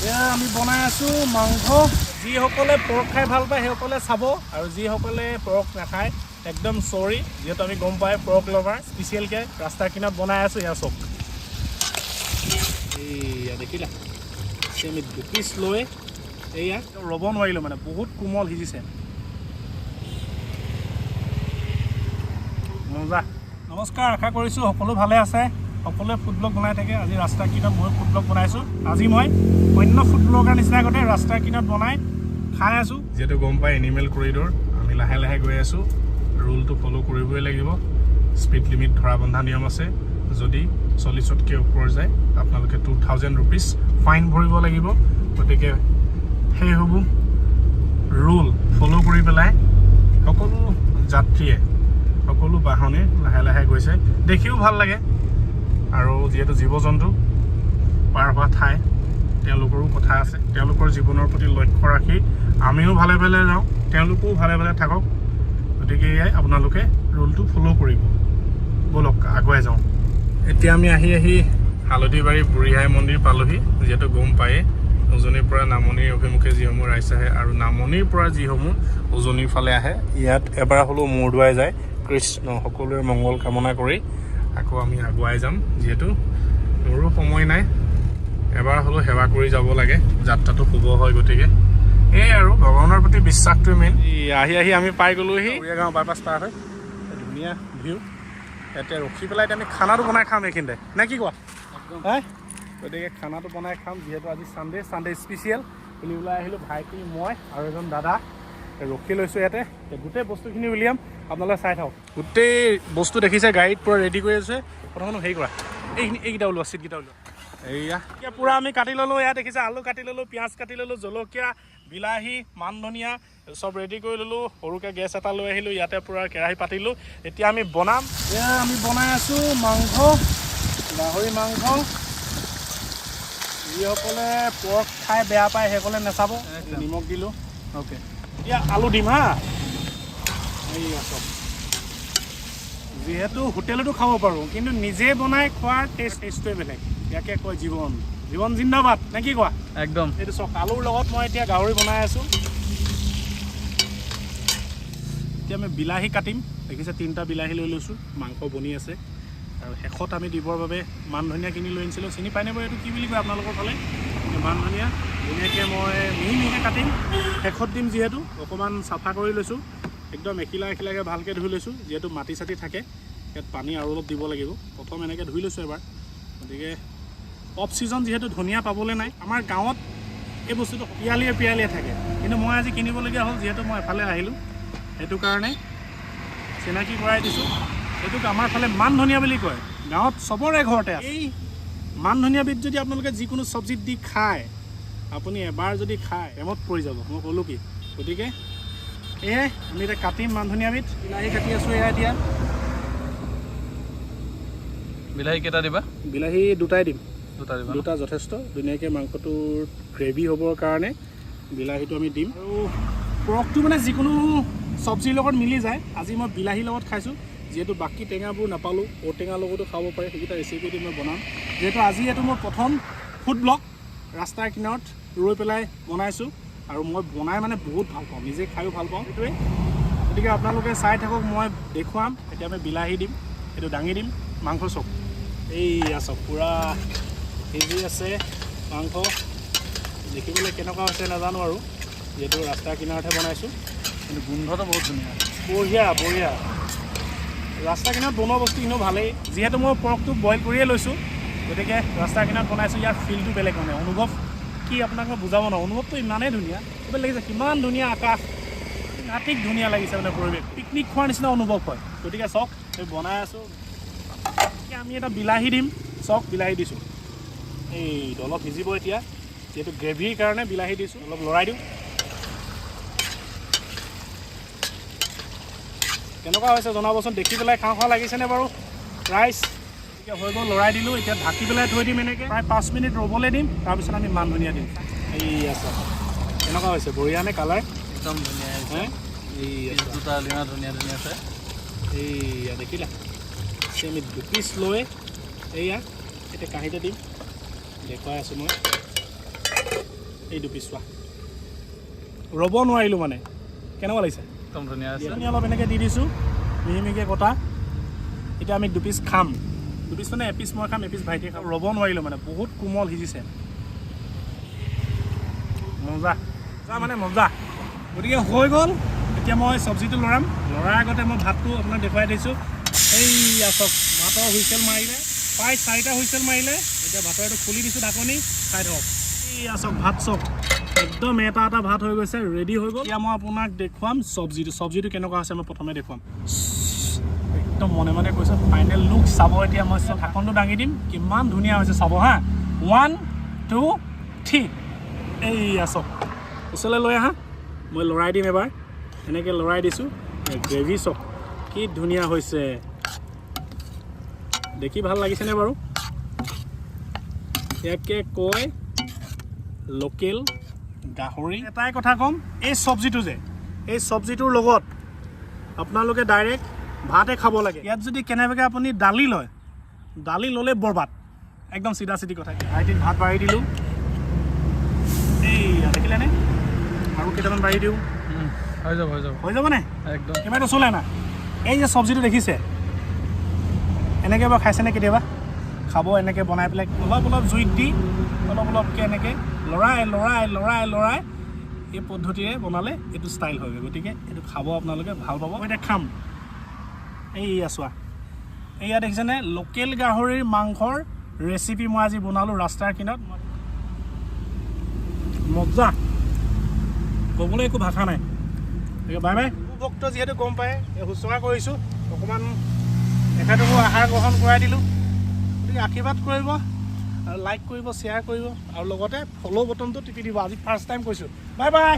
এয়া আমি বনাই আছোঁ মাংস। যিসকলে পৰ্ক খাই ভাল পায় সেইসকলে চাব, আৰু যিসকলে পৰ্ক নাখায় একদম চৰি, যিহেতু আমি গম পাই পৰ্ক লভাৰ। স্পেচিয়েলকৈ ৰাস্তাৰ কিনাৰত বনাই আছোঁ। এয়া চব এইয়া দেখিলা, আমি 2 পিচ লৈ এয়া ৰ'ব নোৱাৰিলোঁ, মানে বহুত কোমল সিজিছে। মজা। নমস্কাৰ, আশা কৰিছোঁ সকলো ভালে আছে, সকলোৱে ফুড ব্লগ বনাই থাকে। আজি ৰাস্তাৰ কিনাৰত মই ফুড ব্লগ বনাইছোঁ। আজি মই অন্য ফুড ব্লগাৰ নিচিনা আগতে ৰাস্তাৰ কিনাৰত বনাই খাই আছোঁ। যিহেতু গম পাই এনিমেল কৰিডৰ, আমি লাহে লাহে গৈ আছোঁ। ৰুলটো ফ'ল' কৰিবই লাগিব। স্পীড লিমিট ধৰা বন্ধা নিয়ম আছে। যদি 40তকৈ ওপৰ যায় আপোনালোকে 2000 ৰুপিজ ফাইন ভৰিব লাগিব। গতিকে সেই হ'ব ৰুল ফ'ল' কৰি পেলাই সকলো যাত্ৰীয়ে, সকলো বাহনে লাহে লাহে গৈছে। দেখিও ভাল লাগে, আৰু যিহেতু জীৱ জন্তু পাৰ হোৱা ঠাই, তেওঁলোকৰো কথা আছে। তেওঁলোকৰ জীৱনৰ প্ৰতি লক্ষ্য ৰাখি আমিও ভালে ভালে যাওঁ, তেওঁলোকেও ভালে ভালে থাকক। গতিকে এয়াই আপোনালোকে ৰুলটো ফ'ল' কৰিব। ব'লক আগুৱাই যাওঁ। এতিয়া আমি আহি হালধিবাৰী বুঢ়ীহাই মন্দিৰ পালোহি। যিহেতু গম পায়েই উজনিৰ পৰা নামনিৰ অভিমুখে যিসমূহ ৰাইজ আহে আৰু নামনিৰ পৰা যিসমূহ উজনিৰ ফালে আহে, ইয়াত এবাৰ হ'লেও মূৰ ধুৱাই যায়। কৃষ্ণ সকলোৰে মংগল কামনা কৰি আকৌ আমি আগুৱাই যাম। যিহেতু মোৰো সময় নাই, এবাৰ হ'লেও সেৱা কৰি যাব লাগে, যাত্ৰাটো শুভ হয়। গতিকে এই আৰু ভগৱানৰ প্ৰতি বিশ্বাসটোৱে মেইন। আহি আমি পাই গ'লোহি গাঁও বাইপাছ পাৰ হৈ। ধুনীয়া ভিউ। ইয়াতে ৰখি পেলাই এতিয়া আমি খানাটো বনাই খাম এইখিনিতে, নে কি কোৱা? হয়, গতিকে খানাটো বনাই খাম। যিহেতু আজি ছানডে স্পেচিয়েল বুলি ওলাই আহিলোঁ। ভাইটি, মই আৰু এজন দাদা ৰখি লৈছোঁ ইয়াতে। গোটেই বস্তুখিনি উলিয়াম, আপোনালোকে চাই থাকক। গোটেই বস্তু দেখিছে গাড়ীত পূৰা ৰেডি কৰি আছে। প্ৰথমে হেৰি কৰা, এইকেইটা ওলোৱা, চিটকেইটা ওলোৱা। এইয়া এতিয়া পূৰা আমি কাটি ল'লোঁ। এয়া দেখিছে আলু কাটি ল'লোঁ, পিঁয়াজ কাটি ল'লোঁ, জলকীয়া, বিলাহী, মান ধনিয়া চব ৰেডি কৰি ল'লোঁ। সৰুকৈ গেছ এটা লৈ আহিলোঁ, ইয়াতে পূৰা কেৰাহী পাতিলোঁ। এতিয়া আমি বনাম। এয়া আমি বনাই আছোঁ মাংস, গাহৰি মাংস। যিসকলে পৰ্ক খাই বেয়া পায় সেইসকলে নাচাব। নিমখ দিলোঁ। অ'কে, এতিয়া আলু দিম হা। এইয়া চব, যিহেতু হোটেলতো খাব পাৰোঁ, কিন্তু নিজে বনাই খোৱাৰ টেষ্টটোৱে বেলেগ। ইয়াকে কয় জীৱন জিন্দাবাদ, নে কি কোৱা? একদম। এইটো চব আলুৰ লগত মই এতিয়া গাহৰি বনাই আছোঁ। এতিয়া আমি বিলাহী কাটিম। দেখিছে 3টা বিলাহী লৈ লৈছোঁ। মাংস বনি আছে, আৰু শেষত আমি দিবৰ বাবে মান ধনিয়া কিনি লৈ আনিছিলোঁ। চিনি পাই নেব, এইটো কি বুলি কয় আপোনালোকৰ ফালে? মান ধনিয়া ধুনীয়াকৈ মই মিহিকৈ কাটিম, শেষত দিম। যিহেতু অকণমান চাফা কৰি লৈছোঁ, একদম এখিলাকৈ ভালকৈ ধুই লৈছোঁ। যিহেতু মাটি চাটি থাকে, ইয়াত পানী আৰু অলপ দিব লাগিব। প্ৰথম এনেকৈ ধুই লৈছোঁ এবাৰ। গতিকে অফ ছিজন যিহেতু ধনিয়া পাবলৈ নাই আমাৰ গাঁৱত, এই বস্তুটো পিয়ালিয়ে থাকে। কিন্তু মই আজি কিনিবলগীয়া হ'ল, যিহেতু মই এফালে আহিলোঁ। সেইটো কাৰণে চিনাকি কৰাই দিছোঁ। সেইটোক আমাৰ ফালে মান ধনিয়া বুলি কয়। গাঁৱত চবৰে ঘৰতে আছে। এই মান ধনিয়াবিধ যদি আপোনালোকে যিকোনো চব্জিত দি খায়, আপুনি এবাৰ যদি খায় প্ৰেমত পৰি যাব, মই ক'লোঁ কি। গতিকে এয়াই আমি এতিয়া কাটিম মান ধনিয়াবিধ। বিলাহী কাটি আছোঁ এয়া এতিয়া। বিলাহী কেইটা দিবা? বিলাহী 2টাই দিম। 2টা যথেষ্ট। ধুনীয়াকৈ মাংসটোৰ গ্ৰেভি হ'বৰ কাৰণে বিলাহীটো আমি দিম। আৰু পৰ্কটো মানে যিকোনো চব্জিৰ লগত মিলি যায়। আজি মই বিলাহীৰ লগত খাইছোঁ, যিহেতু বাকী টেঙাবোৰ নাপালোঁ। ঔটেঙাৰ লগতো খাব পাৰে, সেইকেইটা ৰেচিপি দি মই বনাম। যিহেতু আজি এইটো মোৰ প্ৰথম ফুড ব্লগ, ৰাস্তাৰ কিনাৰত ৰৈ পেলাই বনাইছোঁ। আৰু মই বনাই মানে বহুত ভাল পাওঁ, নিজে খায়ো ভাল পাওঁ, সেইটোৱে। গতিকে আপোনালোকে চাই থাকক, মই দেখুৱাম। এতিয়া আমি বিলাহী দিম, সেইটো দাঙি দিম। মাংস চব এইয়া চব পূৰা সিজি আছে। মাংস দেখিবলৈ কেনেকুৱা হৈছে নাজানো, আৰু যিহেতু ৰাস্তাৰ কিনাৰতহে বনাইছোঁ। কিন্তু গোন্ধটো বহুত ধুনীয়া, বঢ়িয়া। ৰাস্তাৰ কিনাৰত বনোৱা বস্তু এনেও ভালেই। যিহেতু মই পৰ্কটো বইল কৰিয়ে লৈছোঁ, গতিকে ৰাস্তাৰ কিনাৰত বনাইছোঁ। ইয়াৰ ফিলটো বেলেগ, মানে অনুভৱ কি আপোনাক মই বুজাব নোৱাৰোঁ। অনুভৱটো ইমানেই ধুনীয়া। এইটো লাগিছে কিমান ধুনীয়া আকাশ, সাংঘাতিক ধুনীয়া লাগিছে মানে পৰিৱেশ। পিকনিক খোৱাৰ নিচিনা অনুভৱ হয়। গতিকে চাওক, এই বনাই আছোঁ। এতিয়া আমি এটা বিলাহী দিম। চাওক, বিলাহী দিছোঁ। এইটো অলপ সিজিব এতিয়া, যিহেতু গ্ৰেভিৰ কাৰণে বিলাহী দিছোঁ। অলপ লৰাই দিওঁ। কেনেকুৱা হৈছে জনাবচোন, দেখি পেলাই খাওঁ খাওঁ লাগিছেনে বাৰু ৰাইচ? এতিয়া হৈ গ'ল, লৰাই দিলোঁ। এতিয়া ঢাকি পেলাই থৈ দিম এনেকৈ, প্ৰায় 5 মিনিট ৰ'বলৈ দিম। তাৰপিছত আমি মান ধনিয়া দিম। এই আছে, কেনেকুৱা হৈছে? বঢ়িয়া নে কালাৰ? একদম ধুনীয়া হৈছে। এই 2টা ধুনীয়া আছে। এইয়া দেখিলা, আমি 2 পিচ লৈ এয়া এতিয়া কাঁহীতে দিম। দেখুৱাই আছোঁ মই। এই দুপিচ চোৱা ৰ'ব নোৱাৰিলোঁ মানে কেনেকুৱা লাগিছে একদম ধুনীয়া আছে আমি অলপ এনেকৈ দি দিছোঁ মিহি মিহিকৈ কটা এতিয়া আমি দুপিচ খাম দুপিচ মানে এপিচ মই খাম এপিচ ভাইটিয়ে খাম ৰ'ব নোৱাৰিলোঁ মানে বহুত কোমল সিজিছে মজা মানে মজা গতিকে হৈ গ'ল এতিয়া মই চব্জিটো লৰাম লৰাৰ আগতে মই ভাতটো আপোনাক দেখুৱাই দিছোঁ এইয়া চব ভাতৰ হুইচেল মাৰিলে প্ৰায় 4টা হুইচেল মাৰিলে এতিয়া ভাতৰ এইটো খুলি দিছোঁ ঢাকনি খাই ধৰক এইয়া চব ভাত চব একদম এটা ভাত হৈ গৈছে ৰেডি হৈ গ'ল এতিয়া মই আপোনাক দেখুৱাম চব্জিটো কেনেকুৱা হৈছে মই প্ৰথমে দেখুৱাম একদম মনে মনে কৈছোঁ ফাইনেল লুক চাব এতিয়া মই ঢাকনটো দাঙি দিম কিমান ধুনীয়া হৈছে চাব হা 1 2 3 এইয়া চব ওচৰলৈ লৈ আহা মই লৰাই দিম এবাৰ এনেকৈ লৰাই দিছোঁ গ্ৰেভি চব কি ধুনীয়া হৈছে দেখি ভাল লাগিছেনে বাৰু ইয়াকে কয় লোকেল গাহৰি এটাই কথা ক'ম এই চব্জিটো যে এই চব্জিটোৰ লগত আপোনালোকে ডাইৰেক্ট ভাতে খাব লাগে ইয়াত যদি কেনেবাকৈ আপুনি দালি লয় দালি ল'লে বৰবাদ একদম চিধা চিধি কথা ভাইটিক ভাত বাঢ়ি দিলোঁ এইয়া দেখিলেনে আৰু কেইটামান বাঢ়ি দিওঁ হৈ যাবনে একদম কিমান চলে না এই যে চব্জিটো দেখিছে এনেকৈ বাৰু খাইছেনে কেতিয়াবা খাব এনেকৈ বনাই পেলাই অলপ জুইত দি অলপকৈ এনেকৈ লৰাই এই পদ্ধতিৰে বনালে এইটো ষ্টাইল হয় গতিকে এইটো খাব আপোনালোকে ভাল পাব মই এতিয়া খাম এইয়া চোৱা এইয়া দেখিছেনে লোকেল গাহৰিৰ মাংসৰ ৰেচিপি মই আজি বনালোঁ ৰাস্তাৰ কিনাৰত মজা ক'বলৈ একো ভাষা নাই বাই বাই ভক্ত যিহেতু গম পায় শুশ্ৰূষা কৰিছোঁ অকণমান এখেতকো আহাৰ গ্ৰহণ কৰাই দিলোঁ গতিকে আশীৰ্বাদ কৰিব আৰু লাইক কৰিব শ্বেয়াৰ কৰিব আৰু লগতে ফ'ল' বটনটো টিপি দিব আজি ফাৰ্ষ্ট টাইম কৈছোঁ বাই বাই